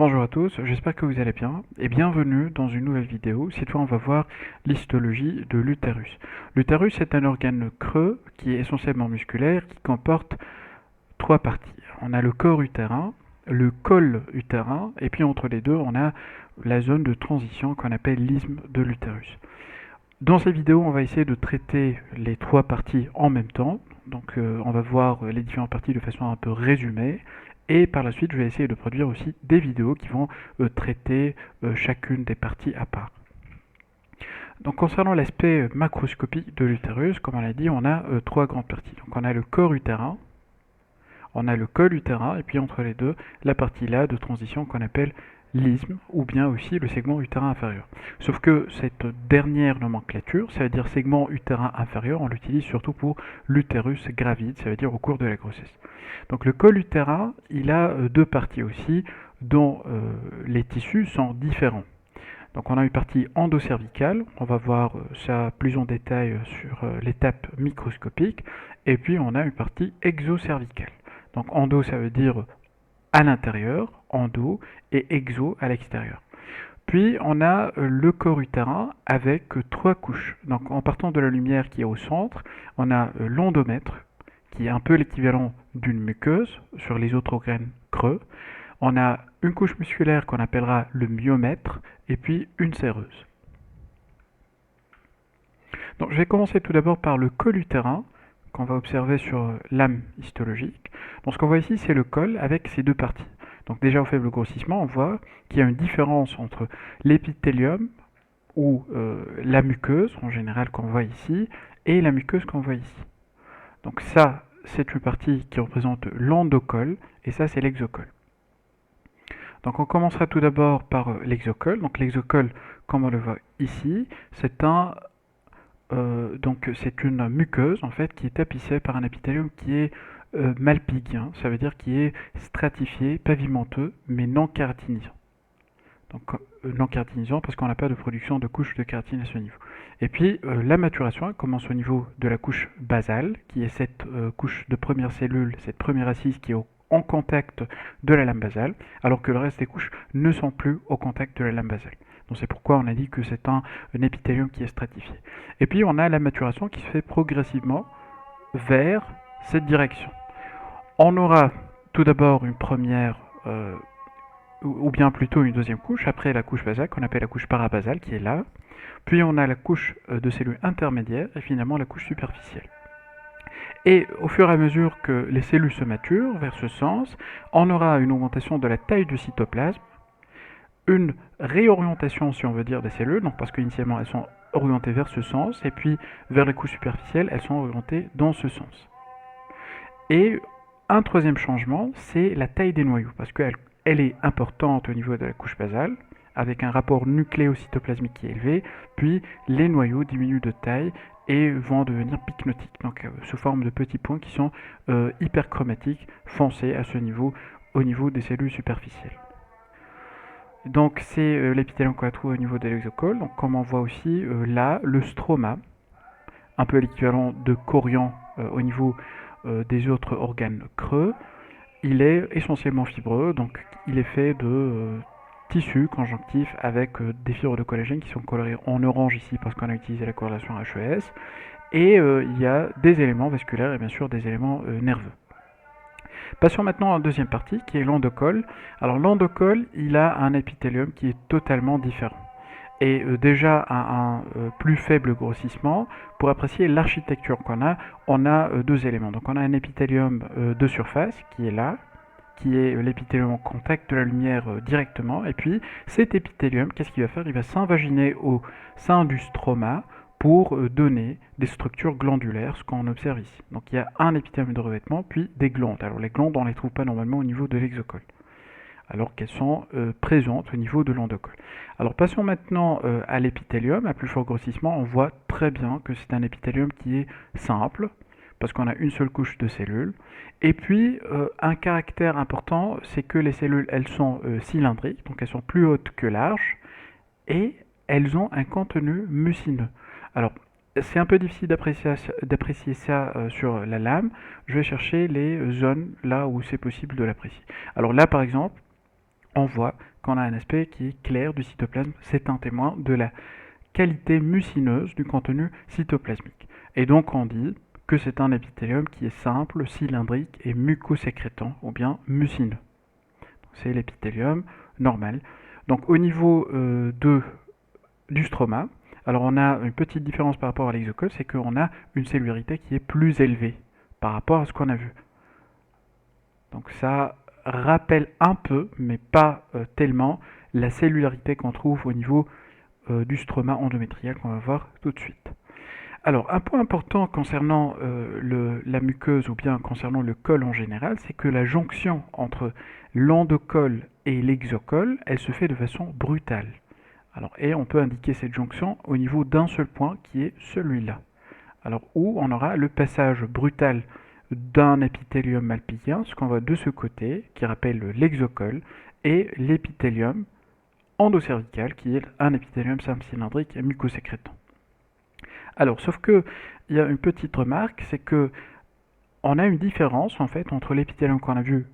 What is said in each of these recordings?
Bonjour à tous, j'espère que vous allez bien et bienvenue dans une nouvelle vidéo. Cette fois on va voir l'histologie de l'utérus. L'utérus est un organe creux qui est essentiellement musculaire qui comporte trois parties. On a le corps utérin, le col utérin et puis entre les deux on a la zone de transition qu'on appelle l'isthme de l'utérus. Dans cette vidéo on va essayer de traiter les trois parties en même temps. Donc on va voir les différentes parties de façon un peu résumée. Et par la suite, je vais essayer de produire aussi des vidéos qui vont traiter chacune des parties à part. Donc concernant l'aspect macroscopique de l'utérus, comme on l'a dit, on a trois grandes parties. Donc on a le corps utérin, on a le col utérin, et puis entre les deux, la partie là de transition qu'on appelle l'isthme, ou bien aussi le segment utérin inférieur. Sauf que cette dernière nomenclature, ça veut dire segment utérin inférieur, on l'utilise surtout pour l'utérus gravide, ça veut dire au cours de la grossesse. Donc le col utérin, il a deux parties aussi, dont les tissus sont différents. Donc on a une partie endocervicale, on va voir ça plus en détail sur l'étape microscopique, et puis on a une partie exocervicale. Donc endo ça veut dire à l'intérieur, endo, et exo à l'extérieur. Puis on a le corps utérin avec trois couches. Donc en partant de la lumière qui est au centre, on a l'endomètre, qui est un peu l'équivalent d'une muqueuse sur les autres organes creux. On a une couche musculaire qu'on appellera le myomètre, et puis une séreuse. Donc je vais commencer tout d'abord par le col utérin, qu'on va observer sur l'âme histologique. Donc ce qu'on voit ici, c'est le col avec ses deux parties. Donc déjà au faible grossissement, on voit qu'il y a une différence entre l'épithélium, ou la muqueuse, en général qu'on voit ici, et la muqueuse qu'on voit ici. Donc ça, c'est une partie qui représente l'endocole, et ça, c'est l'exocole. Donc on commencera tout d'abord par l'exocole. Donc l'exocole, comme on le voit ici, c'est une muqueuse en fait qui est tapissée par un épithélium qui est malpigien, ça veut dire qui est stratifié, pavimenteux, mais non kératinisant. Donc non kératinisant parce qu'on n'a pas de production de couches de kératine à ce niveau. Et puis la maturation commence au niveau de la couche basale, qui est cette couche de première cellule, cette première assise qui est en contact de la lame basale, alors que le reste des couches ne sont plus au contact de la lame basale. Donc c'est pourquoi on a dit que c'est un épithélium qui est stratifié. Et puis on a la maturation qui se fait progressivement vers cette direction. On aura tout d'abord une première ou bien plutôt une deuxième couche, après la couche basale, qu'on appelle la couche parabasale, qui est là. Puis on a la couche de cellules intermédiaires, et finalement la couche superficielle. Et au fur et à mesure que les cellules se maturent vers ce sens, on aura une augmentation de la taille du cytoplasme, une réorientation, si on veut dire, des cellules, donc parce qu'initialement elles sont orientées vers ce sens, et puis vers la couche superficielle, elles sont orientées dans ce sens. Et un troisième changement, c'est la taille des noyaux, parce qu'elle est importante au niveau de la couche basale, avec un rapport nucléocytoplasmique qui est élevé, puis les noyaux diminuent de taille et vont devenir pycnotiques, donc sous forme de petits points qui sont hyperchromatiques, foncés à ce niveau, au niveau des cellules superficielles. Donc c'est l'épithélium qu'on va trouver au niveau de l'exocole, donc comme on voit aussi là, le stroma, un peu l'équivalent de chorion au niveau des autres organes creux, il est essentiellement fibreux, donc il est fait de tissus conjonctifs avec des fibres de collagène qui sont colorées en orange ici parce qu'on a utilisé la corrélation HES, et il y a des éléments vasculaires et bien sûr des éléments nerveux. Passons maintenant à la deuxième partie qui est l'endocole. Alors l'endocole, il a un épithélium qui est totalement différent. Et déjà à un plus faible grossissement, pour apprécier l'architecture qu'on a, on a deux éléments. Donc on a un épithélium de surface qui est là, qui est l'épithélium en contact de la lumière directement. Et puis cet épithélium, qu'est-ce qu'il va faire? Il va s'invaginer au sein du stroma pour donner des structures glandulaires, ce qu'on observe ici. Donc il y a un épithélium de revêtement, puis des glandes. Alors les glandes, on ne les trouve pas normalement au niveau de l'exocole, alors qu'elles sont présentes au niveau de l'endocole. Alors passons maintenant à l'épithélium. À plus fort grossissement, on voit très bien que c'est un épithélium qui est simple, parce qu'on a une seule couche de cellules. Et puis, un caractère important, c'est que les cellules, elles sont cylindriques, donc elles sont plus hautes que larges, et elles ont un contenu mucineux. Alors, c'est un peu difficile d'apprécier ça sur la lame. Je vais chercher les zones là où c'est possible de l'apprécier. Alors là, par exemple, on voit qu'on a un aspect qui est clair du cytoplasme. C'est un témoin de la qualité mucineuse du contenu cytoplasmique. Et donc on dit que c'est un épithélium qui est simple, cylindrique et mucosécrétant, ou bien mucineux. C'est l'épithélium normal. Donc au niveau du stroma, alors on a une petite différence par rapport à l'exocolle, c'est qu'on a une cellularité qui est plus élevée par rapport à ce qu'on a vu. Donc ça rappelle un peu, mais pas tellement, la cellularité qu'on trouve au niveau du stroma endométrial qu'on va voir tout de suite. Alors, un point important concernant la muqueuse ou bien concernant le col en général, c'est que la jonction entre l'endocole et l'exocole, elle se fait de façon brutale. Alors, et on peut indiquer cette jonction au niveau d'un seul point qui est celui-là. Alors, où on aura le passage brutal d'un épithélium malpigien, ce qu'on voit de ce côté, qui rappelle l'exocole, et l'épithélium endocervical, qui est un épithélium simple cylindrique et mucosécrétant. Alors, sauf que il y a une petite remarque, c'est que on a une différence en fait entre l'épithélium qu'on a vu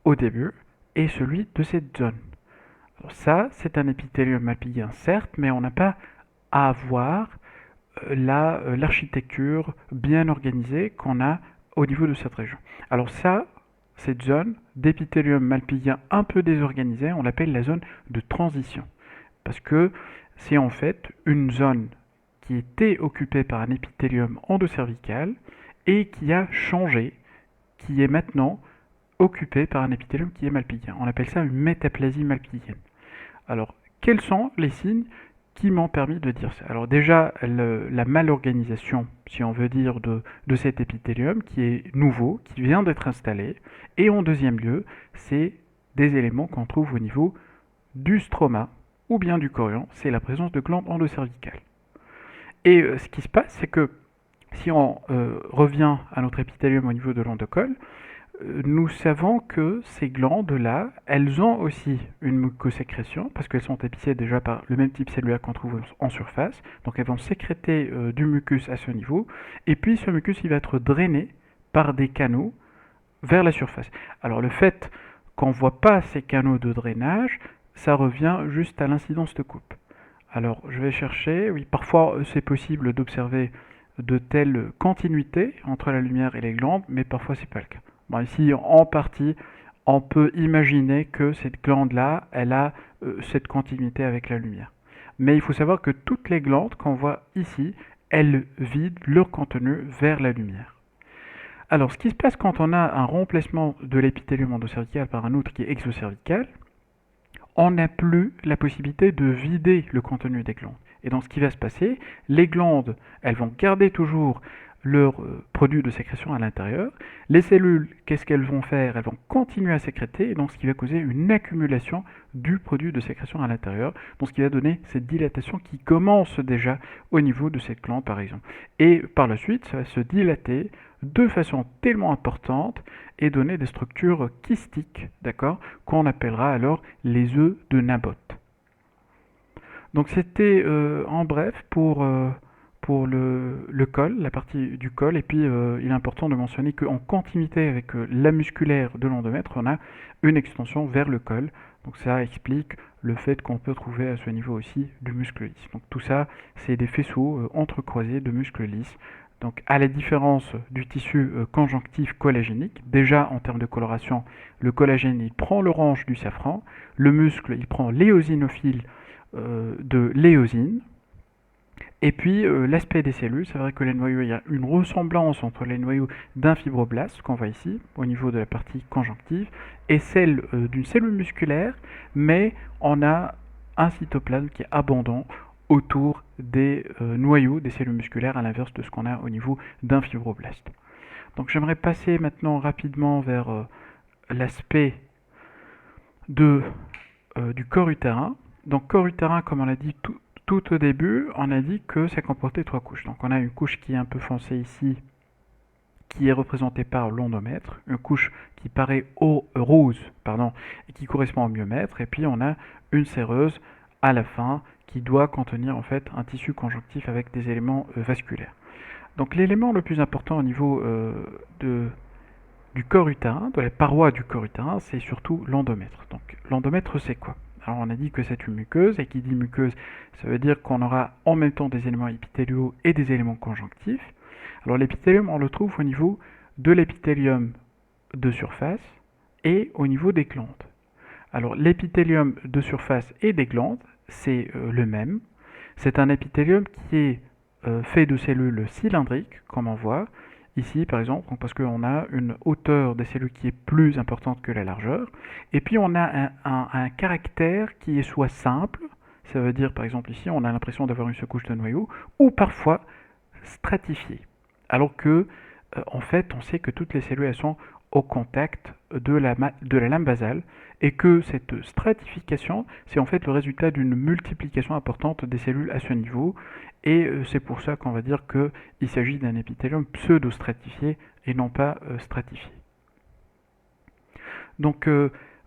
au début et celui de cette zone. Alors ça, c'est un épithélium malpigien certes, mais on n'a pas à avoir l'architecture bien organisée qu'on a au niveau de cette région. Alors ça, cette zone d'épithélium malpigien un peu désorganisé, on l'appelle la zone de transition. Parce que c'est en fait une zone qui était occupée par un épithélium endocervical et qui a changé, qui est maintenant occupé par un épithélium qui est malpigien. On appelle ça une métaplasie malpigienne. Alors, quels sont les signes qui m'ont permis de dire ça? Alors déjà, la malorganisation, si on veut dire, de cet épithélium qui est nouveau, qui vient d'être installé. Et en deuxième lieu, c'est des éléments qu'on trouve au niveau du stroma ou bien du chorion, c'est la présence de glandes endocervicales. Et ce qui se passe, c'est que si on revient à notre épithélium au niveau de l'endocole, nous savons que ces glandes-là, elles ont aussi une mucosécrétion, parce qu'elles sont épicées déjà par le même type cellulaire qu'on trouve en surface, donc elles vont sécréter du mucus à ce niveau, et puis ce mucus il va être drainé par des canaux vers la surface. Alors le fait qu'on ne voit pas ces canaux de drainage, ça revient juste à l'incidence de coupe. Alors je vais chercher, oui, parfois c'est possible d'observer de telles continuités entre la lumière et les glandes, mais parfois c'est pas le cas. Bon, ici, en partie, on peut imaginer que cette glande-là, elle a cette continuité avec la lumière. Mais il faut savoir que toutes les glandes qu'on voit ici, elles vident leur contenu vers la lumière. Alors, ce qui se passe quand on a un remplacement de l'épithélium endocervical par un autre qui est exocervical, on n'a plus la possibilité de vider le contenu des glandes. Et donc, ce qui va se passer, les glandes, elles vont garder toujours leur produit de sécrétion à l'intérieur. Les cellules, qu'est-ce qu'elles vont faire? Elles vont continuer à sécréter, et donc ce qui va causer une accumulation du produit de sécrétion à l'intérieur, donc ce qui va donner cette dilatation qui commence déjà au niveau de cette glande par exemple. Et par la suite, ça va se dilater de façon tellement importante et donner des structures kystiques, d'accord, qu'on appellera alors les œufs de Naboth. Donc c'était en bref pour le col, la partie du col, et puis il est important de mentionner qu'en continuité avec la musculaire de l'endomètre, on a une extension vers le col, donc ça explique le fait qu'on peut trouver à ce niveau aussi du muscle lisse. Donc tout ça, c'est des faisceaux entrecroisés de muscles lisses. Donc à la différence du tissu conjonctif collagénique, déjà en termes de coloration, le collagène il prend l'orange du safran, le muscle il prend l'éosinophile de l'éosine. Et puis l'aspect des cellules, c'est vrai que les noyaux, il y a une ressemblance entre les noyaux d'un fibroblaste qu'on voit ici au niveau de la partie conjonctive et celle d'une cellule musculaire, mais on a un cytoplasme qui est abondant autour des noyaux des cellules musculaires à l'inverse de ce qu'on a au niveau d'un fibroblaste. Donc j'aimerais passer maintenant rapidement vers l'aspect du corps utérin. Donc corps utérin, comme on l'a dit tout au début, on a dit que ça comportait 3 couches. Donc on a une couche qui est un peu foncée ici, qui est représentée par l'endomètre, une couche qui paraît rose, et qui correspond au myomètre, et puis on a une séreuse à la fin qui doit contenir en fait un tissu conjonctif avec des éléments vasculaires. Donc l'élément le plus important au niveau du corps utérin, de la paroi du corps utérin, c'est surtout l'endomètre. Donc l'endomètre, c'est quoi? Alors on a dit que c'est une muqueuse, et qui dit muqueuse, ça veut dire qu'on aura en même temps des éléments épithéliaux et des éléments conjonctifs. Alors l'épithélium, on le trouve au niveau de l'épithélium de surface et au niveau des glandes. Alors l'épithélium de surface et des glandes, c'est le même. C'est un épithélium qui est fait de cellules cylindriques, comme on voit ici par exemple, parce qu'on a une hauteur des cellules qui est plus importante que la largeur. Et puis on a un caractère qui est soit simple, ça veut dire par exemple ici on a l'impression d'avoir une couche de noyau, ou parfois stratifié. Alors que en fait on sait que toutes les cellules elles sont au contact de la lame basale et que cette stratification, c'est en fait le résultat d'une multiplication importante des cellules à ce niveau, et c'est pour ça qu'on va dire qu'il s'agit d'un épithélium pseudo-stratifié et non pas stratifié. Donc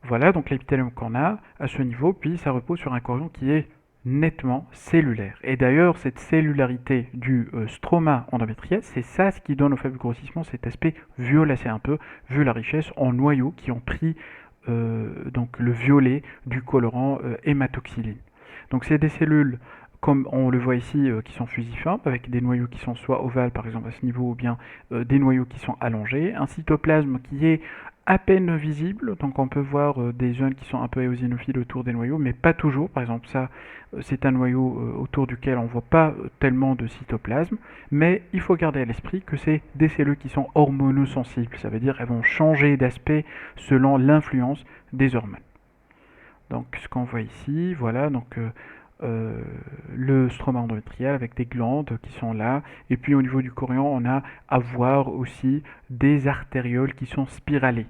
voilà, donc l'épithélium qu'on a à ce niveau, puis ça repose sur un chorion qui est nettement cellulaire. Et d'ailleurs, cette cellularité du stroma endométrial, c'est ça ce qui donne au faible grossissement cet aspect violacé un peu, vu la richesse en noyaux qui ont pris donc le violet du colorant hématoxyline. Donc c'est des cellules, comme on le voit ici, qui sont fusiformes, avec des noyaux qui sont soit ovales par exemple à ce niveau, ou bien des noyaux qui sont allongés, un cytoplasme qui est à peine visible, donc on peut voir des zones qui sont un peu éosinophiles autour des noyaux, mais pas toujours. Par exemple, ça, c'est un noyau autour duquel on ne voit pas tellement de cytoplasme, mais il faut garder à l'esprit que c'est des cellules qui sont hormonosensibles, ça veut dire qu'elles vont changer d'aspect selon l'influence des hormones. Donc ce qu'on voit ici, voilà, donc le stroma endométrial avec des glandes qui sont là, et puis au niveau du chorion, on a à voir aussi des artérioles qui sont spiralées.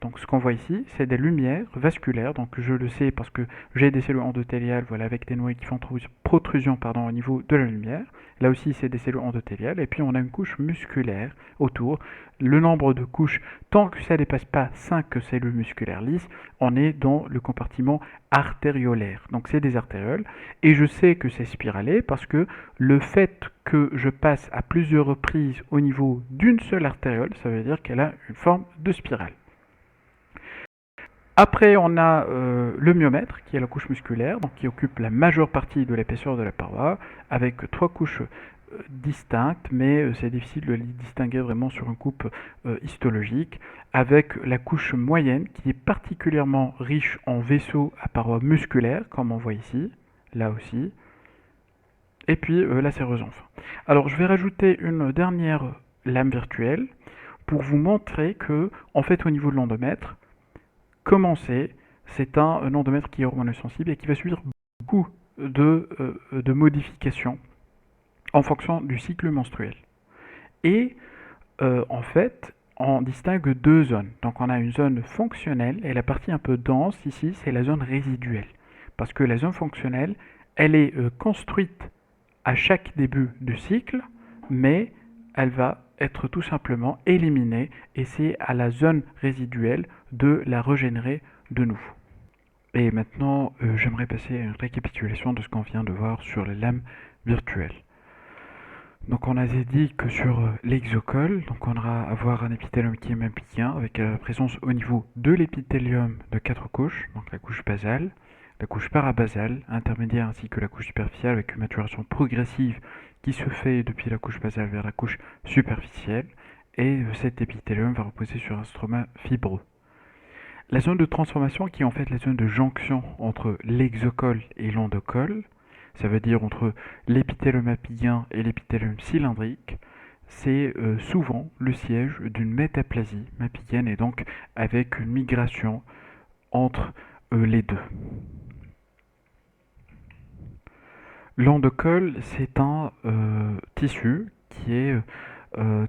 Donc ce qu'on voit ici, c'est des lumières vasculaires, donc je le sais parce que j'ai des cellules endothéliales, voilà, avec des noyaux qui font protrusion au niveau de la lumière. Là aussi, c'est des cellules endothéliales, et puis on a une couche musculaire autour. Le nombre de couches, tant que ça ne dépasse pas 5 cellules musculaires lisses, on est dans le compartiment artériolaire. Donc c'est des artérioles, et je sais que c'est spiralé parce que le fait que je passe à plusieurs reprises au niveau d'une seule artériole, ça veut dire qu'elle a une forme de spirale. Après, on a le myomètre, qui est la couche musculaire, donc qui occupe la majeure partie de l'épaisseur de la paroi, avec trois couches distinctes, mais c'est difficile de les distinguer vraiment sur une coupe histologique, avec la couche moyenne, qui est particulièrement riche en vaisseaux à paroi musculaire, comme on voit ici, là aussi, et puis la séreuse enfin. Alors, je vais rajouter une dernière lame virtuelle pour vous montrer que, en fait, au niveau de l'endomètre, comment c'est un endomètre qui est hormonosensible et qui va subir beaucoup de modifications en fonction du cycle menstruel. Et en fait, on distingue deux zones. Donc on a une zone fonctionnelle, et la partie un peu dense ici, c'est la zone résiduelle. Parce que la zone fonctionnelle, elle est construite à chaque début du cycle, mais elle va être tout simplement éliminée, et c'est à la zone résiduelle de la régénérer de nouveau. Et maintenant, j'aimerais passer à une récapitulation de ce qu'on vient de voir sur les lames virtuelles. Donc on a dit que sur l'exocole, donc on va avoir un épithélium qui est mammifien, avec la présence au niveau de l'épithélium de 4 couches, donc la couche basale, la couche parabasale, intermédiaire, ainsi que la couche superficielle, avec une maturation progressive qui se fait depuis la couche basale vers la couche superficielle, et cet épithélium va reposer sur un stroma fibreux. La zone de transformation, qui est en fait la zone de jonction entre l'exocole et l'endocole, ça veut dire entre l'épithélium apicien et l'épithélium cylindrique, c'est souvent le siège d'une métaplasie mapigienne, et donc avec une migration entre les deux. L'endocole, c'est un tissu qui est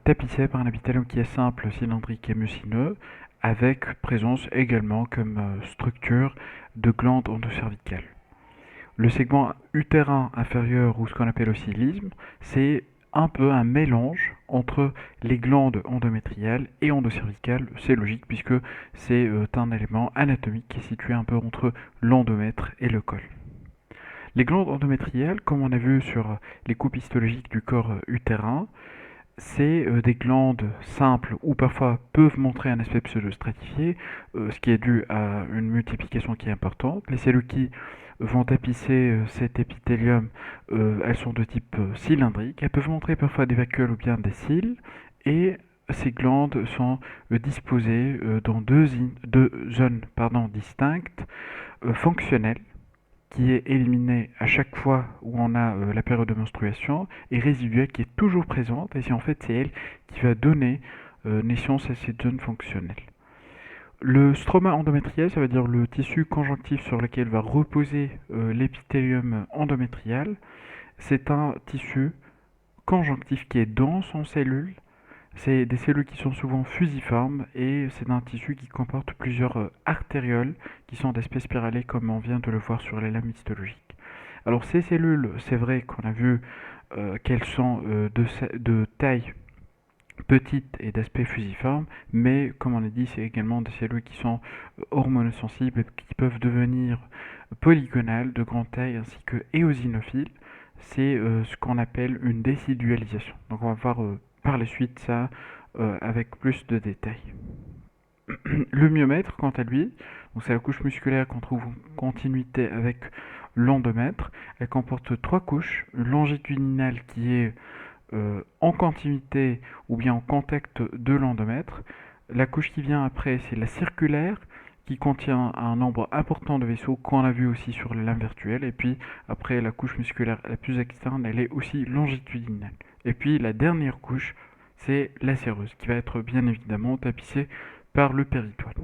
tapissé par un épithélium qui est simple, cylindrique et mucineux, avec présence également comme structure de glandes endocervicales. Le segment utérin inférieur, ou ce qu'on appelle aussi l'isthme, c'est un peu un mélange entre les glandes endométriales et endocervicales. C'est logique puisque c'est un élément anatomique qui est situé un peu entre l'endomètre et le col. Les glandes endométriales, comme on a vu sur les coupes histologiques du corps utérin, c'est des glandes simples ou parfois peuvent montrer un aspect pseudostratifié, ce qui est dû à une multiplication qui est importante. Les cellules qui vont tapisser cet épithélium, elles sont de type cylindrique. Elles peuvent montrer parfois des vacuoles ou bien des cils. Et ces glandes sont disposées dans deux zones distinctes, fonctionnelles, qui est éliminée à chaque fois où on a la période de menstruation, et résiduelle qui est toujours présente, et c'est en fait c'est elle qui va donner naissance à cette zone fonctionnelle. Le stroma endométrial, ça veut dire le tissu conjonctif sur lequel va reposer l'épithélium endométrial. C'est un tissu conjonctif qui est dense en cellules. C'est des cellules qui sont souvent fusiformes et c'est un tissu qui comporte plusieurs artérioles qui sont d'aspect spiralé comme on vient de le voir sur les lames histologiques. Alors ces cellules, c'est vrai qu'on a vu qu'elles sont de taille petite et d'aspect fusiforme, mais comme on a dit, c'est également des cellules qui sont hormonosensibles et qui peuvent devenir polygonales de grande taille ainsi que éosinophiles. C'est ce qu'on appelle une décidualisation. Donc on va voir par la suite ça avec plus de détails. Le myomètre, quant à lui, c'est la couche musculaire qu'on trouve en continuité avec l'endomètre. Elle comporte trois couches, une longitudinale qui est en continuité ou bien en contact de l'endomètre. La couche qui vient après, c'est la circulaire, qui contient un nombre important de vaisseaux qu'on a vu aussi sur le lame virtuelle. Et puis après, la couche musculaire la plus externe, elle est aussi longitudinale. Et puis la dernière couche, c'est la séreuse, qui va être bien évidemment tapissée par le péritoine.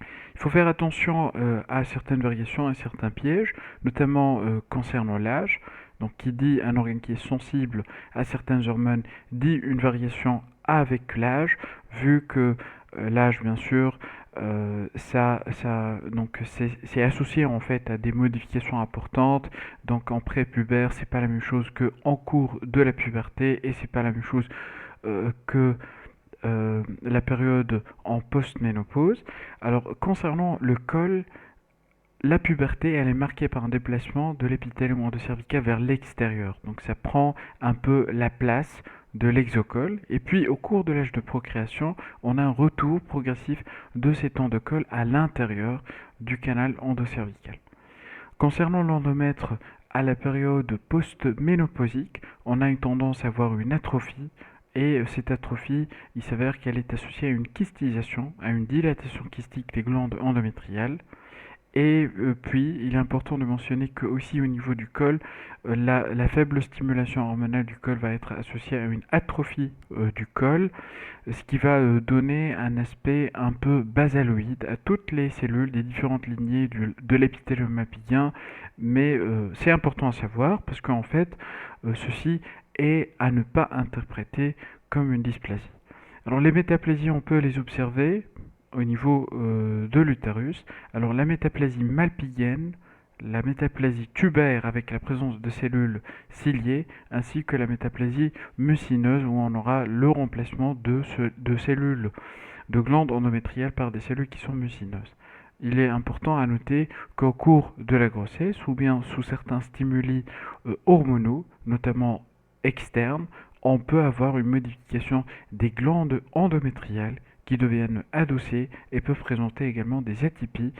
Il faut faire attention à certaines variations, à certains pièges, notamment concernant l'âge. Donc qui dit un organe qui est sensible à certaines hormones dit une variation avec l'âge, vu que l'âge bien sûr donc c'est associé en fait à des modifications importantes. Donc en prépubère c'est pas la même chose que en cours de la puberté et c'est pas la même chose que la période en post-ménopause. Alors concernant le col, la puberté, elle est marquée par un déplacement de l'épithélium endocervical vers l'extérieur. Donc ça prend un peu la place de l'exocole. Et puis au cours de l'âge de procréation, on a un retour progressif de ces temps de col à l'intérieur du canal endocervical. Concernant l'endomètre, à la période post-ménopausique, on a une tendance à avoir une atrophie. Et cette atrophie, il s'avère qu'elle est associée à une kystisation, à une dilatation kystique des glandes endométriales. Et puis, il est important de mentionner que aussi au niveau du col, la faible stimulation hormonale du col va être associée à une atrophie du col, ce qui va donner un aspect un peu basaloïde à toutes les cellules des différentes lignées de l'épithélium mammillien. Mais c'est important à savoir parce qu'en fait, ceci est à ne pas interpréter comme une dysplasie. Alors les métaplasies, on peut les observer au niveau de l'utérus. Alors la métaplasie malpighienne, la métaplasie tubaire avec la présence de cellules ciliées, ainsi que la métaplasie mucineuse où on aura le remplacement de cellules de glandes endométriales par des cellules qui sont mucineuses. Il est important à noter qu'au cours de la grossesse, ou bien sous certains stimuli hormonaux, notamment externes, on peut avoir une modification des glandes endométriales qui deviennent adossées et peuvent présenter également des atypies.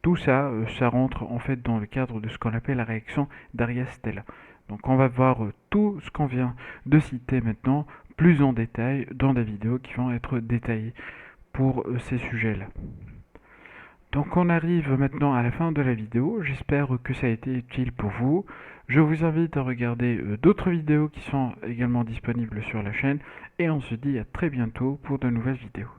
Tout ça, ça rentre en fait dans le cadre de ce qu'on appelle la réaction d'Arias-Stella. Donc on va voir tout ce qu'on vient de citer maintenant plus en détail dans des vidéos qui vont être détaillées pour ces sujets-là. Donc on arrive maintenant à la fin de la vidéo, j'espère que ça a été utile pour vous. Je vous invite à regarder d'autres vidéos qui sont également disponibles sur la chaîne et on se dit à très bientôt pour de nouvelles vidéos.